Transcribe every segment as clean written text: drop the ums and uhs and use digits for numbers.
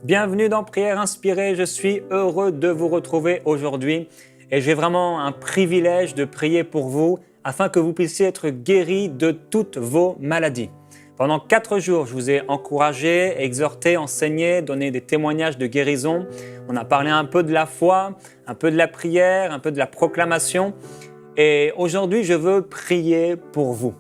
Bienvenue dans Prière Inspirée, je suis heureux de vous retrouver aujourd'hui et j'ai vraiment un privilège de prier pour vous afin que vous puissiez être guéris de toutes vos maladies. Pendant 4 jours, je vous ai encouragé, exhorté, enseigné, donné des témoignages de guérison. On a parlé un peu de la foi, un peu de la prière, un peu de la proclamation et aujourd'hui, je veux prier pour vous.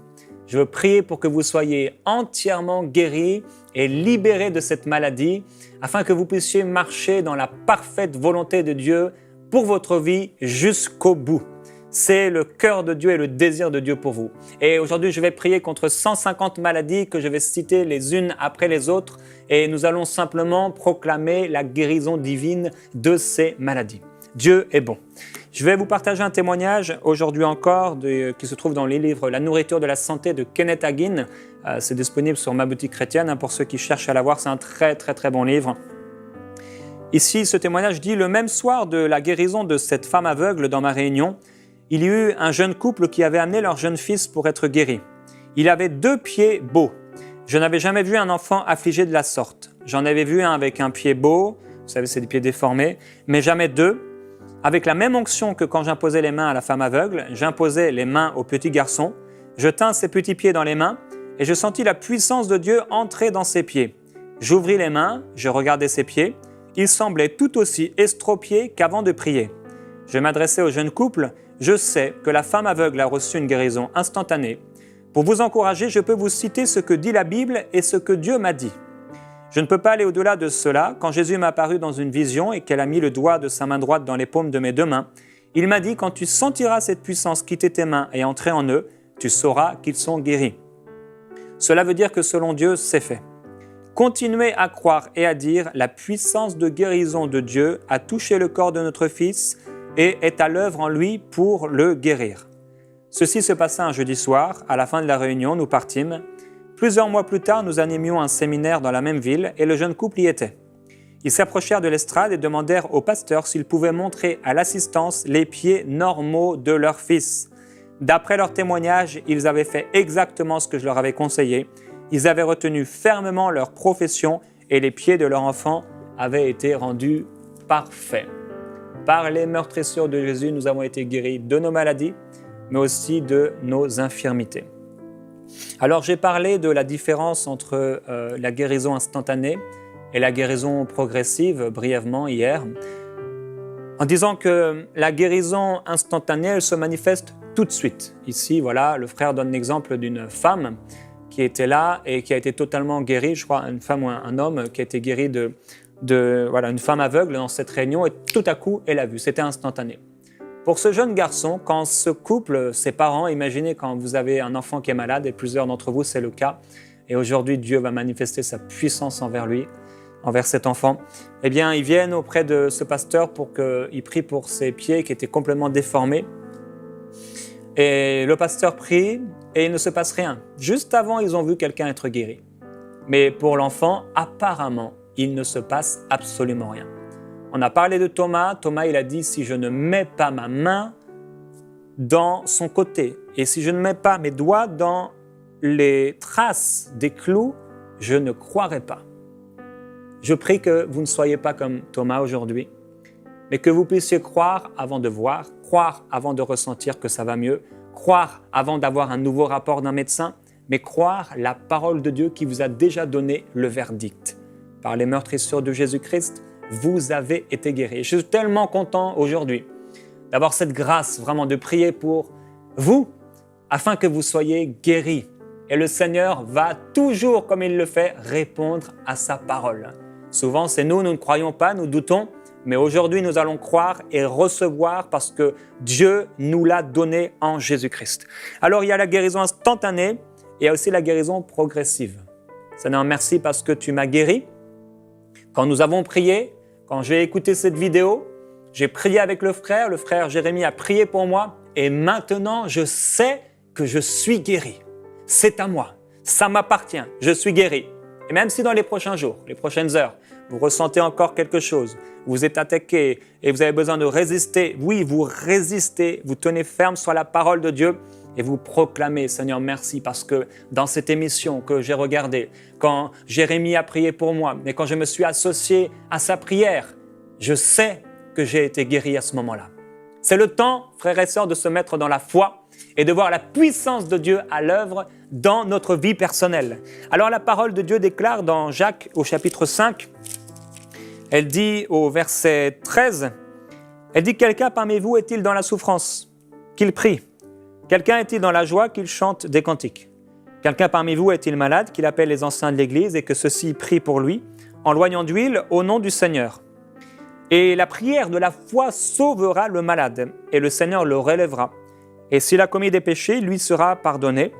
Je veux prier pour que vous soyez entièrement guéris et libérés de cette maladie afin que vous puissiez marcher dans la parfaite volonté de Dieu pour votre vie jusqu'au bout. C'est le cœur de Dieu et le désir de Dieu pour vous. Et aujourd'hui, je vais prier contre 150 maladies que je vais citer les unes après les autres et nous allons simplement proclamer la guérison divine de ces maladies. Dieu est bon. Je vais vous partager un témoignage aujourd'hui encore qui se trouve dans les livres La nourriture de la santé de Kenneth Hagin. C'est disponible sur ma boutique chrétienne pour ceux qui cherchent à l'avoir. C'est un très bon livre. Ici, ce témoignage dit « Le même soir de la guérison de cette femme aveugle dans ma réunion, il y eut un jeune couple qui avait amené leur jeune fils pour être guéri. Il avait 2 pieds beaux. Je n'avais jamais vu un enfant affligé de la sorte. J'en avais vu un avec un pied beau, vous savez, c'est des pieds déformés, mais jamais 2. Avec la même onction que quand j'imposais les mains à la femme aveugle, j'imposais les mains au petit garçon, je tins ses petits pieds dans les mains et je sentis la puissance de Dieu entrer dans ses pieds. J'ouvris les mains, je regardais ses pieds, ils semblaient tout aussi estropiés qu'avant de prier. Je m'adressais au jeune couple, je sais que la femme aveugle a reçu une guérison instantanée. Pour vous encourager, je peux vous citer ce que dit la Bible et ce que Dieu m'a dit. Je ne peux pas aller au-delà de cela. Quand Jésus m'a apparu dans une vision et qu'elle a mis le doigt de sa main droite dans les paumes de mes 2 mains, il m'a dit « Quand tu sentiras cette puissance quitter tes mains et entrer en eux, tu sauras qu'ils sont guéris. » Cela veut dire que selon Dieu, c'est fait. Continuez à croire et à dire « La puissance de guérison de Dieu a touché le corps de notre Fils et est à l'œuvre en lui pour le guérir. » Ceci se passa un jeudi soir. À la fin de la réunion, nous partîmes. Plusieurs mois plus tard, nous animions un séminaire dans la même ville et le jeune couple y était. Ils s'approchèrent de l'estrade et demandèrent au pasteur s'il pouvait montrer à l'assistance les pieds normaux de leur fils. D'après leur témoignage, ils avaient fait exactement ce que je leur avais conseillé. Ils avaient retenu fermement leur profession et les pieds de leur enfant avaient été rendus parfaits. Par les meurtrissures de Jésus, nous avons été guéris de nos maladies, mais aussi de nos infirmités. Alors j'ai parlé de la différence entre la guérison instantanée et la guérison progressive brièvement hier, en disant que la guérison instantanée, elle se manifeste tout de suite. Ici, voilà, le frère donne l'exemple d'une femme qui était là et qui a été totalement guérie, je crois, une femme ou un homme qui a été guéri voilà, une femme aveugle dans cette réunion et tout à coup, elle a vu, c'était instantané. Pour ce jeune garçon, quand ce couple, ses parents, imaginez quand vous avez un enfant qui est malade, et plusieurs d'entre vous, c'est le cas, et aujourd'hui, Dieu va manifester sa puissance envers lui, envers cet enfant, eh bien, ils viennent auprès de ce pasteur pour qu'il prie pour ses pieds qui étaient complètement déformés. Et le pasteur prie, et il ne se passe rien. Juste avant, ils ont vu quelqu'un être guéri. Mais pour l'enfant, apparemment, il ne se passe absolument rien. On a parlé de Thomas. Thomas, il a dit « Si je ne mets pas ma main dans son côté et si je ne mets pas mes doigts dans les traces des clous, je ne croirai pas. » Je prie que vous ne soyez pas comme Thomas aujourd'hui, mais que vous puissiez croire avant de voir, croire avant de ressentir que ça va mieux, croire avant d'avoir un nouveau rapport d'un médecin, mais croire la parole de Dieu qui vous a déjà donné le verdict. Par les meurtrissures de Jésus-Christ, vous avez été guéris. Je suis tellement content aujourd'hui d'avoir cette grâce vraiment de prier pour vous afin que vous soyez guéris. Et le Seigneur va toujours, comme il le fait, répondre à sa parole. Souvent, c'est nous ne croyons pas, nous doutons, mais aujourd'hui, nous allons croire et recevoir parce que Dieu nous l'a donné en Jésus-Christ. Alors, il y a la guérison instantanée et il y a aussi la guérison progressive. Seigneur, merci parce que tu m'as guéri. Quand nous avons prié, quand j'ai écouté cette vidéo, j'ai prié avec le frère Jérémie a prié pour moi et maintenant je sais que je suis guéri. C'est à moi, ça m'appartient, je suis guéri. Et même si dans les prochains jours, les prochaines heures, vous ressentez encore quelque chose, vous êtes attaqué et vous avez besoin de résister, oui, vous résistez, vous tenez ferme sur la parole de Dieu, et vous proclamez, Seigneur, merci, parce que dans cette émission que j'ai regardée, quand Jérémie a prié pour moi, et quand je me suis associé à sa prière, je sais que j'ai été guéri à ce moment-là. C'est le temps, frères et sœurs, de se mettre dans la foi et de voir la puissance de Dieu à l'œuvre dans notre vie personnelle. Alors la parole de Dieu déclare dans Jacques au chapitre 5, elle dit au verset 13, elle dit « Quelqu'un parmi vous est-il dans la souffrance? Qu'il prie. Quelqu'un est-il dans la joie? Qu'il chante des cantiques. Quelqu'un parmi vous est-il malade? Qu'il appelle les anciens de l'Église et que ceux-ci prient pour lui, en loignant d'huile au nom du Seigneur. Et la prière de la foi sauvera le malade, et le Seigneur le relèvera. Et s'il a commis des péchés, lui sera pardonné.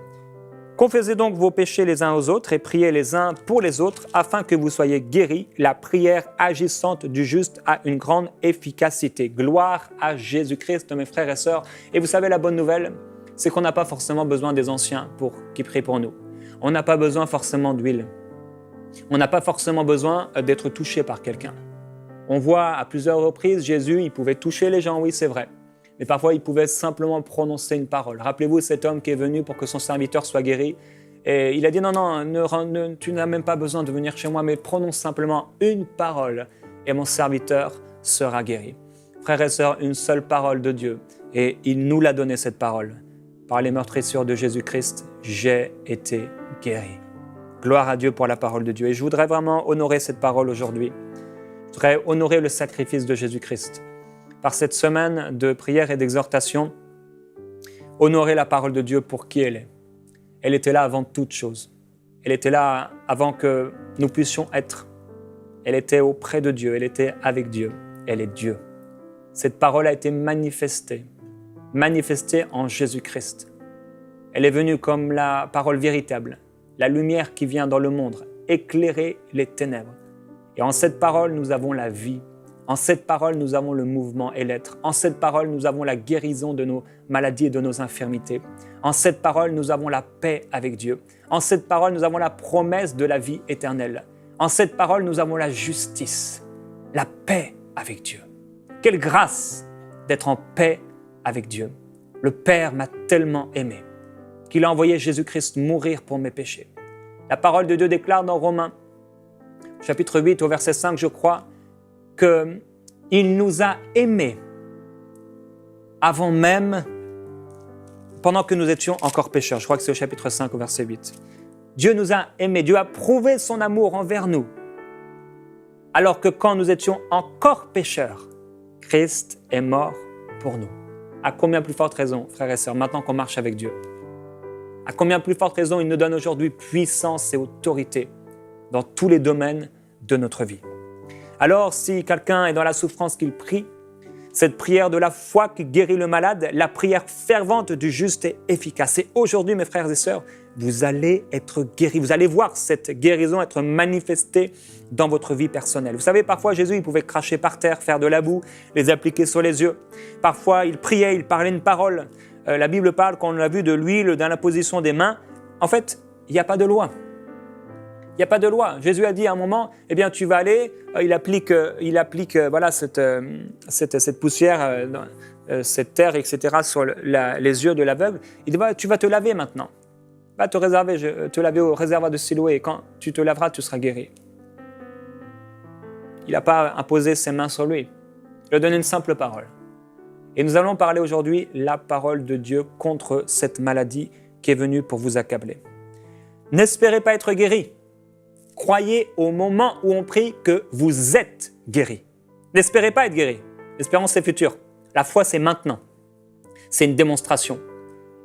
Confessez donc vos péchés les uns aux autres et priez les uns pour les autres afin que vous soyez guéris. La prière agissante du juste a une grande efficacité. Gloire à Jésus-Christ, mes frères et sœurs. Et vous savez, la bonne nouvelle, c'est qu'on n'a pas forcément besoin des anciens qui prient pour nous. On n'a pas besoin forcément d'huile. On n'a pas forcément besoin d'être touché par quelqu'un. On voit à plusieurs reprises, Jésus, il pouvait toucher les gens, oui, c'est vrai. Mais parfois, il pouvait simplement prononcer une parole. Rappelez-vous cet homme qui est venu pour que son serviteur soit guéri. Et il a dit, non, tu n'as même pas besoin de venir chez moi, mais prononce simplement une parole et mon serviteur sera guéri. Frères et sœurs, une seule parole de Dieu. Et il nous l'a donné, cette parole. Par les meurtrissures de Jésus-Christ, j'ai été guéri. Gloire à Dieu pour la parole de Dieu. Et je voudrais vraiment honorer cette parole aujourd'hui. Je voudrais honorer le sacrifice de Jésus-Christ. Par cette semaine de prière et d'exhortation, honorer la parole de Dieu pour qui elle est. Elle était là avant toute chose. Elle était là avant que nous puissions être. Elle était auprès de Dieu, elle était avec Dieu. Elle est Dieu. Cette parole a été manifestée en Jésus-Christ. Elle est venue comme la parole véritable, la lumière qui vient dans le monde, éclairer les ténèbres. Et en cette parole, nous avons la vie. En cette parole, nous avons le mouvement et l'être. En cette parole, nous avons la guérison de nos maladies et de nos infirmités. En cette parole, nous avons la paix avec Dieu. En cette parole, nous avons la promesse de la vie éternelle. En cette parole, nous avons la justice, la paix avec Dieu. Quelle grâce d'être en paix avec Dieu. Le Père m'a tellement aimé qu'il a envoyé Jésus-Christ mourir pour mes péchés. La parole de Dieu déclare dans Romains, chapitre 8, au verset 5, je crois, qu'il nous a aimés avant même, pendant que nous étions encore pécheurs. Je crois que c'est au chapitre 5, au verset 8. Dieu nous a aimés, Dieu a prouvé son amour envers nous, alors que quand nous étions encore pécheurs, Christ est mort pour nous. À combien plus forte raison, frères et sœurs, maintenant qu'on marche avec Dieu? À combien plus forte raison il nous donne aujourd'hui puissance et autorité dans tous les domaines de notre vie. Alors, si quelqu'un est dans la souffrance, qu'il prie, cette prière de la foi qui guérit le malade, la prière fervente du juste est efficace. Et aujourd'hui, mes frères et sœurs, vous allez être guéris. Vous allez voir cette guérison être manifestée dans votre vie personnelle. Vous savez, parfois, Jésus, il pouvait cracher par terre, faire de la boue, les appliquer sur les yeux. Parfois, il priait, il parlait une parole. La Bible parle, quand on l'a vu, de l'huile, dans la position des mains. En fait, il n'y a pas de loi. Il n'y a pas de loi. Jésus a dit à un moment, eh bien, tu vas aller, il applique voilà, cette poussière, cette terre, etc., sur les yeux de l'aveugle. Il dit, tu vas te laver maintenant. Va te laver au réservoir de Siloé, et quand tu te laveras, tu seras guéri. Il n'a pas imposé ses mains sur lui. Il a donné une simple parole. Et nous allons parler aujourd'hui la parole de Dieu contre cette maladie qui est venue pour vous accabler. N'espérez pas être guéri. Croyez au moment où on prie que vous êtes guéri. N'espérez pas être guéri. L'espérance, c'est futur. La foi, c'est maintenant. C'est une démonstration.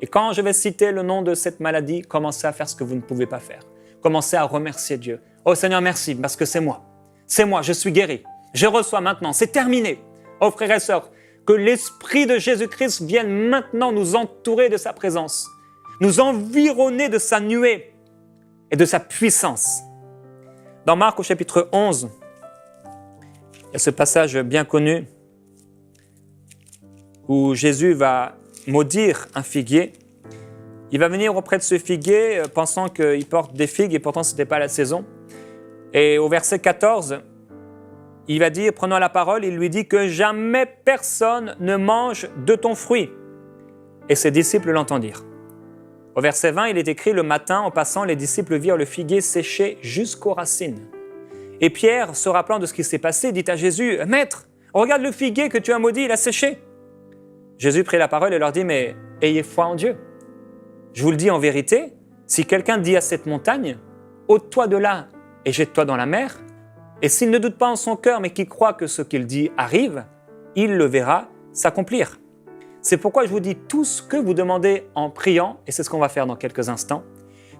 Et quand je vais citer le nom de cette maladie, commencez à faire ce que vous ne pouvez pas faire. Commencez à remercier Dieu. Oh Seigneur, merci, parce que c'est moi. C'est moi, je suis guéri. Je reçois maintenant, c'est terminé. Oh frères et sœurs, que l'Esprit de Jésus-Christ vienne maintenant nous entourer de sa présence, nous environner de sa nuée et de sa puissance. Dans Marc au chapitre 11, il y a ce passage bien connu où Jésus va maudire un figuier. Il va venir auprès de ce figuier pensant qu'il porte des figues et pourtant ce n'était pas la saison. Et au verset 14, il va dire, prenant la parole, il lui dit que jamais personne ne mange de ton fruit. Et ses disciples l'entendirent. Au verset 20, il est écrit « Le matin, en passant, les disciples virent le figuier séché jusqu'aux racines. » Et Pierre, se rappelant de ce qui s'est passé, dit à Jésus « Maître, regarde le figuier que tu as maudit, il a séché. » Jésus prit la parole et leur dit « Mais ayez foi en Dieu. Je vous le dis en vérité, si quelqu'un dit à cette montagne « Ôte-toi de là et jette-toi dans la mer », et s'il ne doute pas en son cœur, mais qu'il croit que ce qu'il dit arrive, il le verra s'accomplir. C'est pourquoi je vous dis tout ce que vous demandez en priant, et c'est ce qu'on va faire dans quelques instants.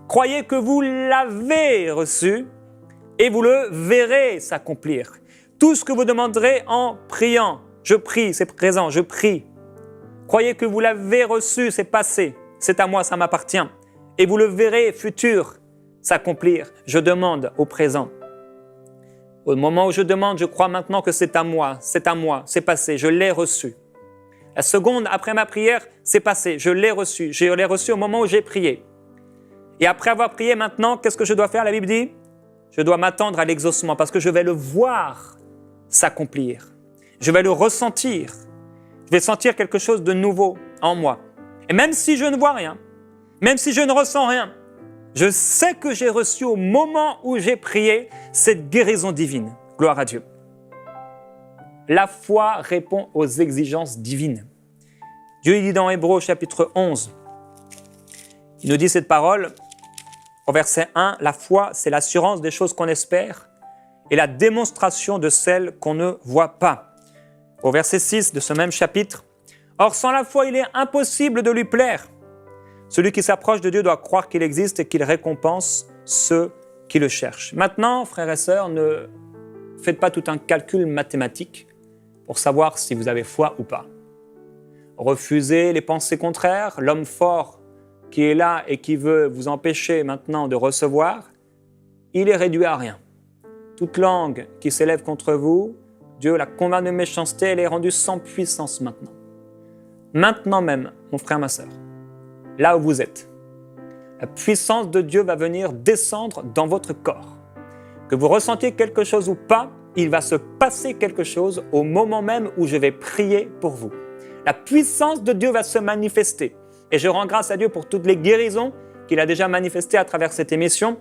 Croyez que vous l'avez reçu et vous le verrez s'accomplir. Tout ce que vous demanderez en priant, je prie, c'est présent, je prie. Croyez que vous l'avez reçu, c'est passé, c'est à moi, ça m'appartient. Et vous le verrez futur s'accomplir. Je demande au présent. Au moment où je demande, je crois maintenant que c'est à moi, c'est passé, je l'ai reçu. La seconde après ma prière, c'est passé, je l'ai reçu au moment où j'ai prié. Et après avoir prié maintenant, qu'est-ce que je dois faire? La Bible dit, je dois m'attendre à l'exaucement parce que je vais le voir s'accomplir. Je vais le ressentir. Je vais sentir quelque chose de nouveau en moi. Et même si je ne vois rien, même si je ne ressens rien, je sais que j'ai reçu au moment où j'ai prié cette guérison divine. Gloire à Dieu. La foi répond aux exigences divines. Dieu dit dans Hébreux chapitre 11, il nous dit cette parole au verset 1, la foi c'est l'assurance des choses qu'on espère et la démonstration de celles qu'on ne voit pas. Au verset 6 de ce même chapitre, or sans la foi il est impossible de lui plaire. Celui qui s'approche de Dieu doit croire qu'il existe et qu'il récompense ceux qui le cherchent. Maintenant, frères et sœurs, ne faites pas tout un calcul mathématique pour savoir si vous avez foi ou pas. Refusez les pensées contraires, l'homme fort qui est là et qui veut vous empêcher maintenant de recevoir, il est réduit à rien. Toute langue qui s'élève contre vous, Dieu la convainc de méchanceté, elle est rendue sans puissance maintenant. Maintenant même, mon frère, ma sœur, là où vous êtes, la puissance de Dieu va venir descendre dans votre corps. Que vous ressentiez quelque chose ou pas, il va se passer quelque chose au moment même où je vais prier pour vous. La puissance de Dieu va se manifester. Et je rends grâce à Dieu pour toutes les guérisons qu'il a déjà manifestées à travers cette émission.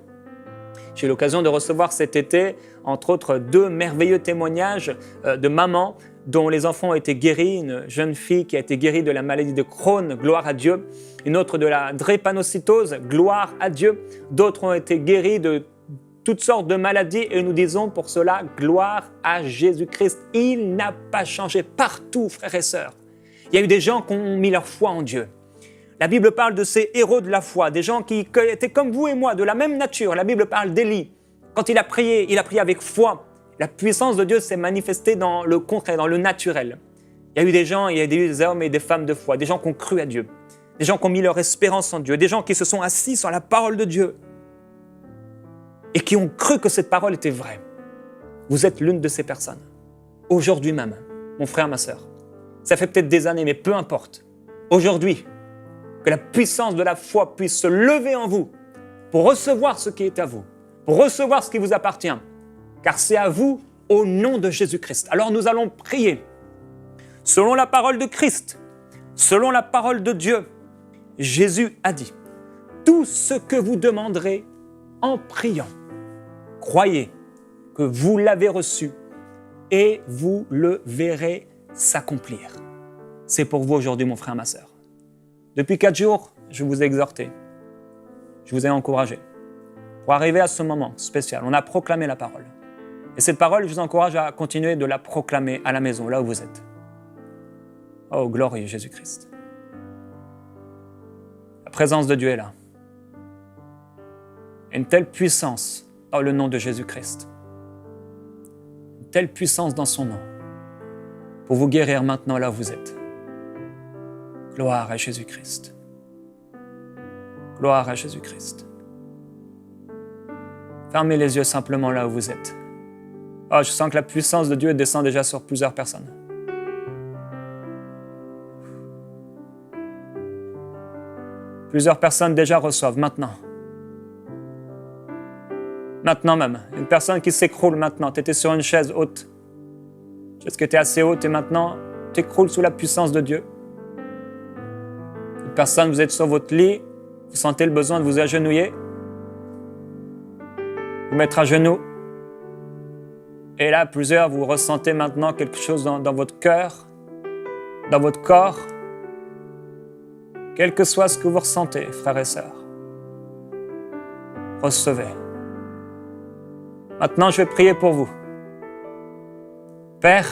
J'ai eu l'occasion de recevoir cet été, entre autres, 2 merveilleux témoignages de mamans dont les enfants ont été guéris. Une jeune fille qui a été guérie de la maladie de Crohn, gloire à Dieu. Une autre de la drépanocytose, gloire à Dieu. D'autres ont été guéris de toutes sortes de maladies et nous disons pour cela, gloire à Jésus-Christ. Il n'a pas changé partout, frères et sœurs. Il y a eu des gens qui ont mis leur foi en Dieu. La Bible parle de ces héros de la foi, des gens qui étaient comme vous et moi, de la même nature. La Bible parle d'Élie. Quand il a prié avec foi. La puissance de Dieu s'est manifestée dans le concret, dans le naturel. Il y a eu des gens, il y a eu des hommes et des femmes de foi, des gens qui ont cru à Dieu, des gens qui ont mis leur espérance en Dieu, des gens qui se sont assis sur la parole de Dieu et qui ont cru que cette parole était vraie. Vous êtes l'une de ces personnes. Aujourd'hui même, mon frère, ma sœur. Ça fait peut-être des années, mais peu importe. Aujourd'hui, que la puissance de la foi puisse se lever en vous pour recevoir ce qui est à vous, pour recevoir ce qui vous appartient, car c'est à vous au nom de Jésus-Christ. Alors nous allons prier. Selon la parole de Christ, selon la parole de Dieu, Jésus a dit, tout ce que vous demanderez en priant, croyez que vous l'avez reçu et vous le verrez s'accomplir. C'est pour vous aujourd'hui, mon frère, ma sœur. Depuis 4 jours, je vous ai exhorté, je vous ai encouragé. Pour arriver à ce moment spécial, on a proclamé la parole. Et cette parole, je vous encourage à continuer de la proclamer à la maison, là où vous êtes. Oh, glorieux Jésus-Christ. La présence de Dieu est là. Une telle puissance dans le nom de Jésus-Christ. Une telle puissance dans son nom. Pour vous guérir maintenant là où vous êtes. Gloire à Jésus-Christ. Gloire à Jésus-Christ. Fermez les yeux simplement là où vous êtes. Oh, je sens que la puissance de Dieu descend déjà sur plusieurs personnes. Plusieurs personnes déjà reçoivent maintenant. Maintenant même. Une personne qui s'écroule maintenant. Tu étais sur une chaise haute. Est-ce que tu es assez haute et maintenant tu écroules sous la puissance de Dieu? Une personne, vous êtes sur votre lit, Vous sentez le besoin de vous agenouiller, vous mettre à genoux. Et là, plusieurs, vous ressentez maintenant quelque chose dans votre cœur, dans votre corps. Quel que soit ce que vous ressentez, frères et sœurs, recevez. Maintenant, je vais prier pour vous. Père,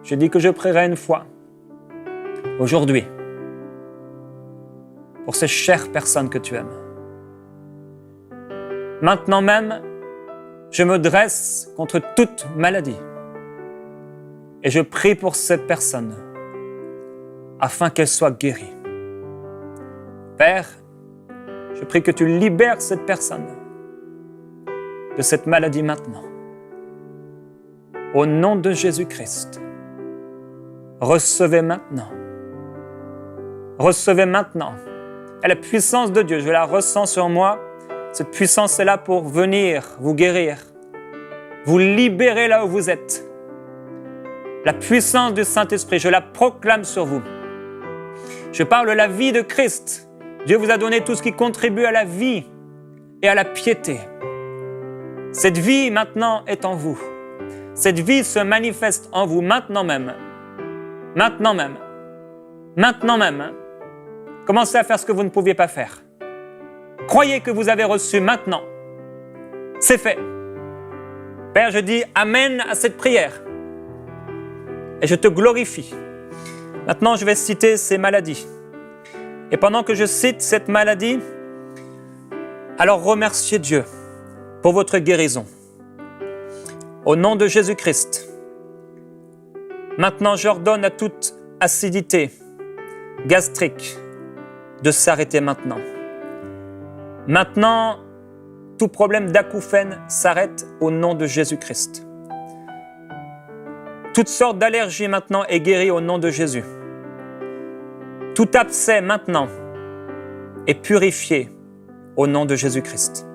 je dis que je prierai une fois, aujourd'hui, pour ces chères personnes que tu aimes. Maintenant même, je me dresse contre toute maladie et je prie pour ces personnes afin qu'elles soient guéries. Père, je prie que tu libères cette personne de cette maladie maintenant. Au nom de Jésus-Christ, recevez maintenant. Recevez maintenant. Et la puissance de Dieu, je la ressens sur moi. Cette puissance est là pour venir vous guérir, vous libérer là où vous êtes. La puissance du Saint-Esprit, je la proclame sur vous. Je parle de la vie de Christ. Dieu vous a donné tout ce qui contribue à la vie et à la piété. Cette vie maintenant est en vous. Cette vie se manifeste en vous maintenant même. Maintenant même. Maintenant même. Commencez à faire ce que vous ne pouviez pas faire. Croyez que vous avez reçu maintenant. C'est fait. Père, je dis Amen à cette prière. Et je te glorifie. Maintenant, je vais citer ces maladies. Et pendant que je cite cette maladie, alors remerciez Dieu pour votre guérison. Au nom de Jésus-Christ, maintenant j'ordonne à toute acidité gastrique de s'arrêter maintenant. Maintenant, tout problème d'acouphène s'arrête au nom de Jésus-Christ. Toutes sortes d'allergies maintenant est guérie au nom de Jésus. Tout abcès maintenant est purifié au nom de Jésus-Christ.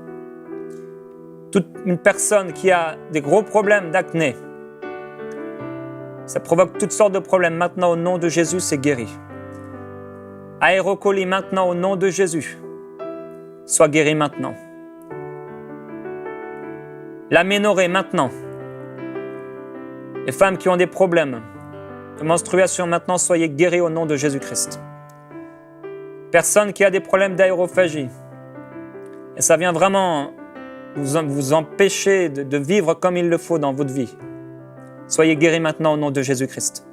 Toute une personne qui a des gros problèmes d'acné, ça provoque toutes sortes de problèmes. Maintenant, au nom de Jésus, c'est guéri. Aérocolie maintenant, au nom de Jésus, soit guéri maintenant. L'aménorrhée maintenant. Les femmes qui ont des problèmes de menstruation maintenant, soyez guéries au nom de Jésus-Christ. Personne qui a des problèmes d'aérophagie, et ça vient vraiment vous empêcher de vivre comme il le faut dans votre vie. Soyez guéris maintenant au nom de Jésus-Christ.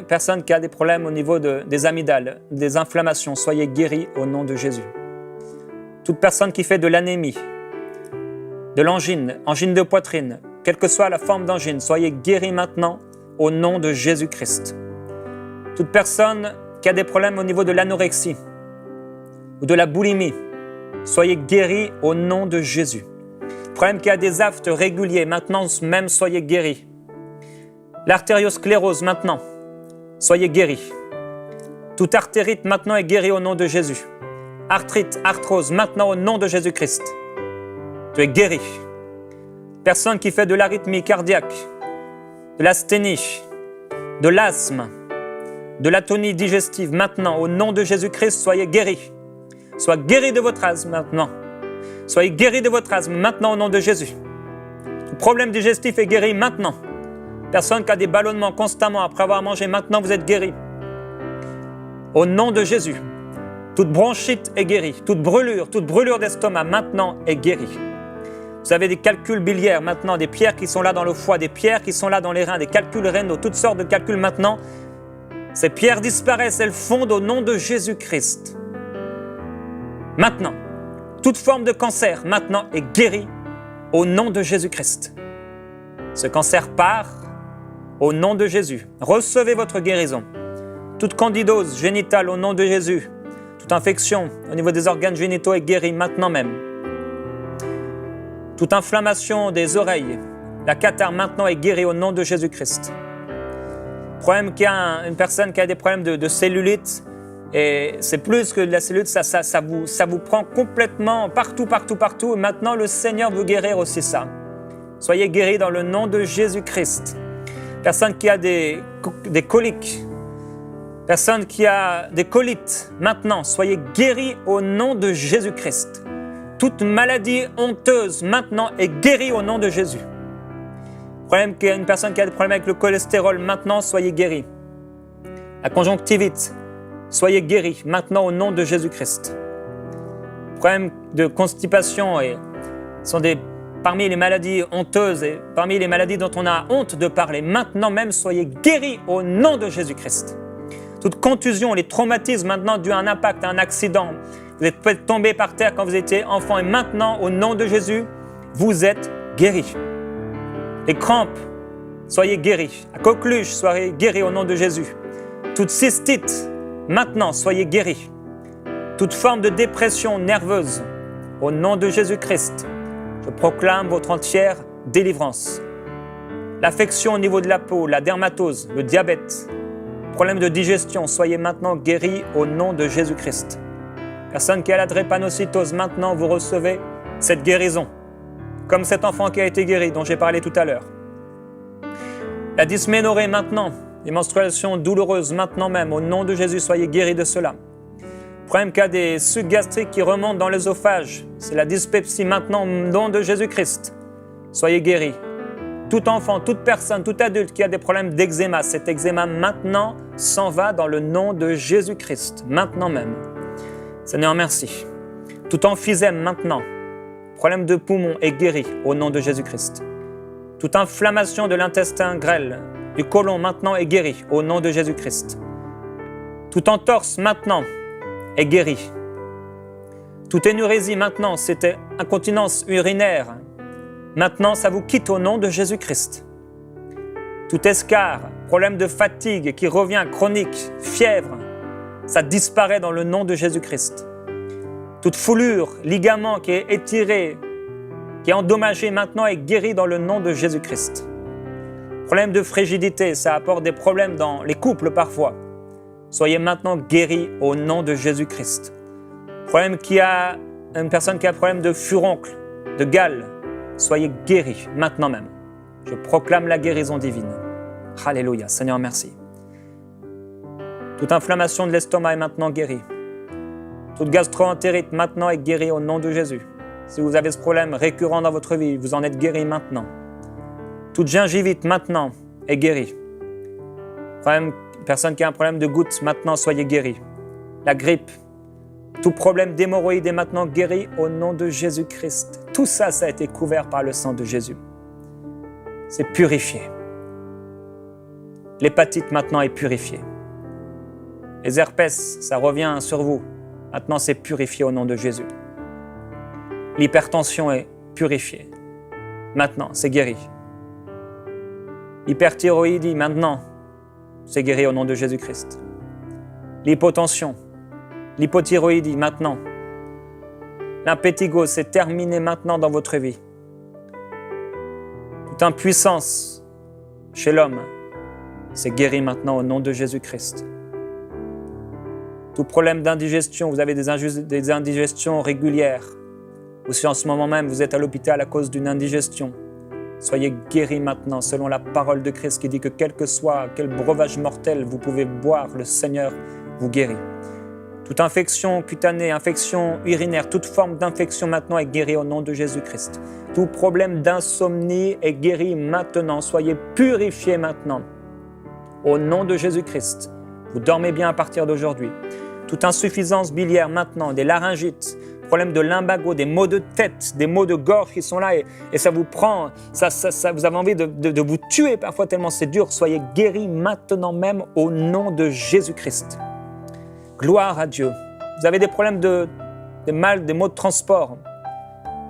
Personne qui a des problèmes au niveau des amygdales, des inflammations, soyez guéris au nom de Jésus. Toute personne qui fait de l'anémie, de l'angine, angine de poitrine, quelle que soit la forme d'angine, soyez guéris maintenant au nom de Jésus-Christ. Toute personne qui a des problèmes au niveau de l'anorexie ou de la boulimie, soyez guéris au nom de Jésus. Problème qui a des aftes réguliers, maintenant même soyez guéris. L'artériosclérose maintenant, soyez guéris. Toute artérite maintenant est guérie au nom de Jésus. Arthrite, arthrose, maintenant au nom de Jésus-Christ. Tu es guéri. Personne qui fait de l'arythmie cardiaque, de l'asthénie, de l'asthme, de l'atonie digestive, maintenant au nom de Jésus-Christ, soyez guéris. Soyez guéris de votre asthme maintenant. Soyez guéris de votre asthme maintenant au nom de Jésus. Tout problème digestif est guéri maintenant. Personne qui a des ballonnements constamment après avoir mangé, maintenant vous êtes guéris. Au nom de Jésus, toute bronchite est guérie, toute brûlure d'estomac maintenant est guérie. Vous avez des calculs biliaires maintenant, des pierres qui sont là dans le foie, des pierres qui sont là dans les reins, des calculs rénaux, toutes sortes de calculs maintenant. Ces pierres disparaissent, elles fondent au nom de Jésus-Christ. Maintenant, toute forme de cancer maintenant est guérie au nom de Jésus-Christ. Ce cancer part au nom de Jésus. Recevez votre guérison. Toute candidose génitale au nom de Jésus. Toute infection au niveau des organes génitaux est guérie maintenant même. Toute inflammation des oreilles, la catarrhe maintenant est guérie au nom de Jésus-Christ. Problème qu'il y a une personne qui a des problèmes de cellulite, et c'est plus que de la cellulite, ça vous prend complètement partout. Et maintenant, le Seigneur veut guérir aussi ça. Soyez guéris dans le nom de Jésus-Christ. Personne qui a des coliques, Personne qui a des colites, maintenant, soyez guéris au nom de Jésus-Christ. Toute maladie honteuse, maintenant, est guérie au nom de Jésus. Une personne qui a des problèmes avec le cholestérol, maintenant, soyez guéris. La conjonctivite, soyez guéris, maintenant, au nom de Jésus-Christ. Problèmes de constipation sont parmi les maladies honteuses et parmi les maladies dont on a honte de parler. Maintenant même, soyez guéris au nom de Jésus-Christ. Toute contusion, les traumatismes maintenant dû à un impact, à un accident. Vous êtes peut-être tombé par terre quand vous étiez enfant et maintenant, au nom de Jésus, vous êtes guéris. Les crampes, soyez guéris. La coqueluche, soyez guéris au nom de Jésus. Toute cystite, maintenant, soyez guéris. Toute forme de dépression nerveuse, au nom de Jésus-Christ, je proclame votre entière délivrance. L'affection au niveau de la peau, la dermatose, le diabète, problème de digestion, soyez maintenant guéris au nom de Jésus-Christ. Personne qui a la drépanocytose, maintenant vous recevez cette guérison, comme cet enfant qui a été guéri, dont j'ai parlé tout à l'heure. La dysménorrhée maintenant, les menstruations douloureuses maintenant même, au nom de Jésus, soyez guéris de cela. Problème qu'il y a des sucs gastriques qui remontent dans l'œsophage, c'est la dyspepsie maintenant au nom de Jésus-Christ. Soyez guéris. Tout enfant, toute personne, tout adulte qui a des problèmes d'eczéma, cet eczéma maintenant s'en va dans le nom de Jésus-Christ, maintenant même. Seigneur, merci. Tout emphysème maintenant, problème de poumon est guéri au nom de Jésus-Christ. Toute inflammation de l'intestin grêle, du côlon maintenant est guéri au nom de Jésus-Christ. Toute entorse maintenant est guéri. Toute énurésie maintenant, c'était incontinence urinaire. Maintenant, ça vous quitte au nom de Jésus-Christ. Tout escarre, problème de fatigue qui revient chronique, fièvre, ça disparaît dans le nom de Jésus-Christ. Toute foulure, ligament qui est étiré, qui est endommagé maintenant est guéri dans le nom de Jésus-Christ. Problème de frigidité, ça apporte des problèmes dans les couples parfois. Soyez maintenant guéris au nom de Jésus-Christ. Problème qui a une personne qui a un problème de furoncle, de gale, soyez guéris maintenant même. Je proclame la guérison divine. Alléluia, Seigneur, merci. Toute inflammation de l'estomac est maintenant guérie. Toute gastro-entérite maintenant est guérie au nom de Jésus. Si vous avez ce problème récurrent dans votre vie, vous en êtes guéri maintenant. Toute gingivite maintenant est guérie. Personne qui a un problème de goutte, maintenant soyez guéris. La grippe, tout problème d'hémorroïde est maintenant guéri au nom de Jésus-Christ. Tout ça, ça a été couvert par le sang de Jésus. C'est purifié. L'hépatite maintenant est purifiée. Les herpès, ça revient sur vous. Maintenant, c'est purifié au nom de Jésus. L'hypertension est purifiée. Maintenant, c'est guéri. L'hyperthyroïdie, maintenant, c'est guéri au nom de Jésus-Christ. L'hypotension, l'hypothyroïdie, maintenant. L'impétigo, c'est terminé maintenant dans votre vie. Toute impuissance chez l'homme, c'est guéri maintenant au nom de Jésus-Christ. Tout problème d'indigestion, vous avez des indigestions régulières, ou si en ce moment même vous êtes à l'hôpital à cause d'une indigestion, soyez guéris maintenant selon la parole de Christ qui dit que quel que soit quel breuvage mortel vous pouvez boire, le Seigneur vous guérit. Toute infection cutanée, infection urinaire, toute forme d'infection maintenant est guérie au nom de Jésus-Christ. Tout problème d'insomnie est guéri maintenant. Soyez purifiés maintenant. Au nom de Jésus-Christ, vous dormez bien à partir d'aujourd'hui. Toute insuffisance biliaire maintenant, des laryngites, problème de lumbago, des maux de tête, des maux de gorge qui sont là et ça vous prend, vous avez envie de vous tuer parfois tellement c'est dur. Soyez guéris maintenant même au nom de Jésus-Christ. Gloire à Dieu. Vous avez des problèmes de mal, des maux de transport.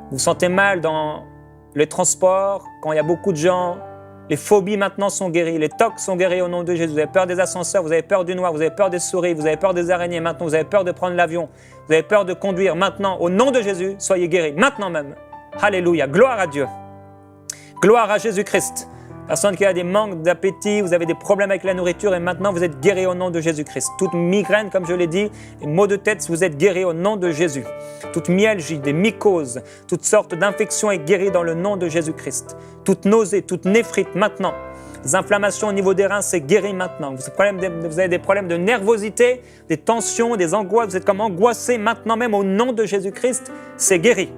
Vous vous sentez mal dans les transports, quand il y a beaucoup de gens. Les phobies maintenant sont guéries, les tocs sont guéris au nom de Jésus. Vous avez peur des ascenseurs, vous avez peur du noir, vous avez peur des souris, vous avez peur des araignées. Maintenant, vous avez peur de prendre l'avion, vous avez peur de conduire. Maintenant, au nom de Jésus, soyez guéris. Maintenant même. Alléluia. Gloire à Dieu. Gloire à Jésus-Christ. Personne qui a des manques d'appétit, vous avez des problèmes avec la nourriture et maintenant vous êtes guéris au nom de Jésus-Christ. Toute migraine, comme je l'ai dit, les maux de tête, vous êtes guéris au nom de Jésus. Toute myalgie, des mycoses, toutes sortes d'infections est guérie dans le nom de Jésus-Christ. Toute nausée, toute néphrite maintenant. Les inflammations au niveau des reins, c'est guéri maintenant. Vous avez des problèmes de nervosité, des tensions, des angoisses, vous êtes comme angoissé maintenant même au nom de Jésus-Christ, c'est guéri.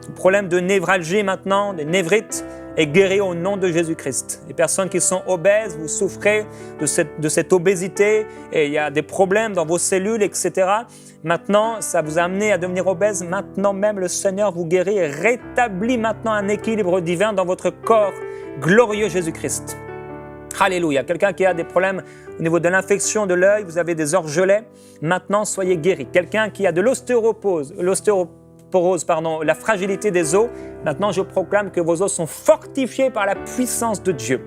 Tout problème de névralgie maintenant, des névrites, est guéri au nom de Jésus-Christ. Les personnes qui sont obèses, vous souffrez de cette obésité et il y a des problèmes dans vos cellules, etc. Maintenant, ça vous a amené à devenir obèse. Maintenant même, le Seigneur vous guérit et rétablit maintenant un équilibre divin dans votre corps glorieux Jésus-Christ. Alléluia. Quelqu'un qui a des problèmes au niveau de l'infection de l'œil, vous avez des orgelets, maintenant soyez guéri. Quelqu'un qui a de l'ostéoporose, la fragilité des os, maintenant je proclame que vos os sont fortifiés par la puissance de Dieu.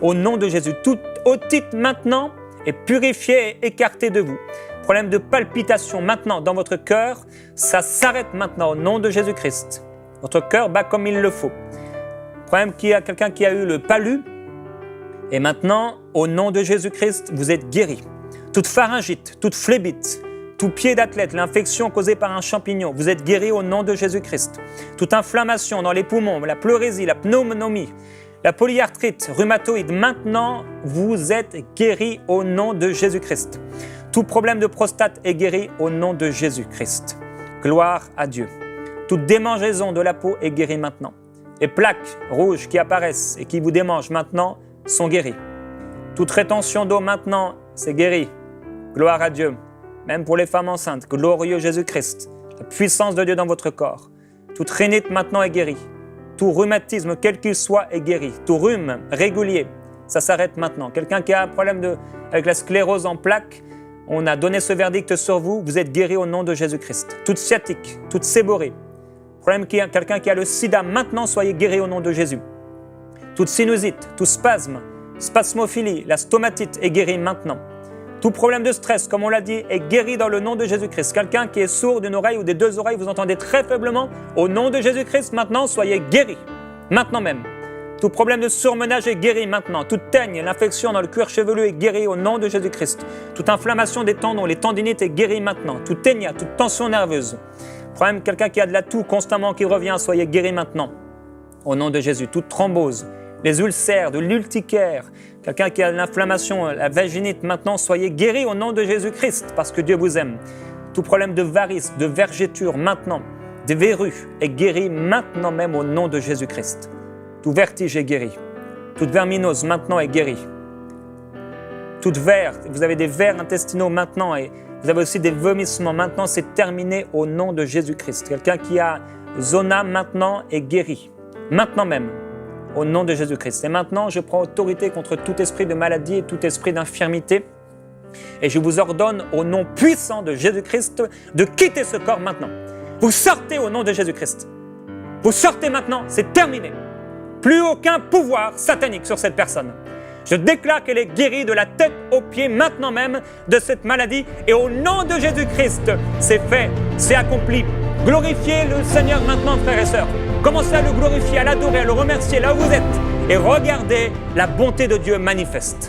Au nom de Jésus, toute otite maintenant est purifiée et écartée de vous. Problème de palpitation maintenant dans votre cœur, ça s'arrête maintenant au nom de Jésus-Christ. Votre cœur bat comme il le faut. Problème qu'il y a quelqu'un qui a eu le palu, et maintenant, au nom de Jésus-Christ, vous êtes guéri. Toute pharyngite, toute phlébite, tout pied d'athlète, l'infection causée par un champignon, vous êtes guéri au nom de Jésus-Christ. Toute inflammation dans les poumons, la pleurésie, la pneumonie, la polyarthrite, rhumatoïde, maintenant, vous êtes guéri au nom de Jésus-Christ. Tout problème de prostate est guéri au nom de Jésus-Christ. Gloire à Dieu. Toute démangeaison de la peau est guérie maintenant. Les plaques rouges qui apparaissent et qui vous démangent maintenant sont guéries. Toute rétention d'eau maintenant, c'est guéri. Gloire à Dieu. Même pour les femmes enceintes, glorieux Jésus-Christ, la puissance de Dieu dans votre corps. Toute rhinite maintenant est guérie. Tout rhumatisme, quel qu'il soit, est guéri. Tout rhume régulier, ça s'arrête maintenant. Quelqu'un qui a un problème avec la sclérose en plaques, on a donné ce verdict sur vous, vous êtes guéri au nom de Jésus-Christ. Toute sciatique, toute séborrhée. Quelqu'un qui a le sida, maintenant soyez guéri au nom de Jésus. Toute sinusite, tout spasme, spasmophilie, la stomatite est guérie maintenant. Tout problème de stress, comme on l'a dit, est guéri dans le nom de Jésus-Christ. Quelqu'un qui est sourd d'une oreille ou des deux oreilles, vous entendez très faiblement, au nom de Jésus-Christ, maintenant, soyez guéris. Maintenant même. Tout problème de surmenage est guéri maintenant. Toute teigne, l'infection dans le cuir chevelu est guérie au nom de Jésus-Christ. Toute inflammation des tendons, les tendinites est guérie maintenant. Toute ténia, toute tension nerveuse. Problème, quelqu'un qui a de la toux constamment qui revient, soyez guéri maintenant. Au nom de Jésus. Toute thrombose, les ulcères, de l'urticaire, quelqu'un qui a de l'inflammation, la vaginite, maintenant, soyez guéris au nom de Jésus-Christ, parce que Dieu vous aime. Tout problème de varices, de vergéture, maintenant, des verrues, est guéri maintenant même au nom de Jésus-Christ. Tout vertige est guéri. Toute verminose, maintenant, est guérie. Toute vous avez des vers intestinaux maintenant, et vous avez aussi des vomissements. Maintenant, c'est terminé au nom de Jésus-Christ. Quelqu'un qui a zona, maintenant, est guéri. Maintenant même. Au nom de Jésus-Christ. Et maintenant, je prends autorité contre tout esprit de maladie et tout esprit d'infirmité. Et je vous ordonne, au nom puissant de Jésus-Christ, de quitter ce corps maintenant. Vous sortez au nom de Jésus-Christ. Vous sortez maintenant, c'est terminé. Plus aucun pouvoir satanique sur cette personne. Je déclare qu'elle est guérie de la tête aux pieds maintenant même de cette maladie. Et au nom de Jésus-Christ, c'est fait, c'est accompli. Glorifiez le Seigneur maintenant, frères et sœurs. Commencez à le glorifier, à l'adorer, à le remercier là où vous êtes. Et regardez la bonté de Dieu manifeste.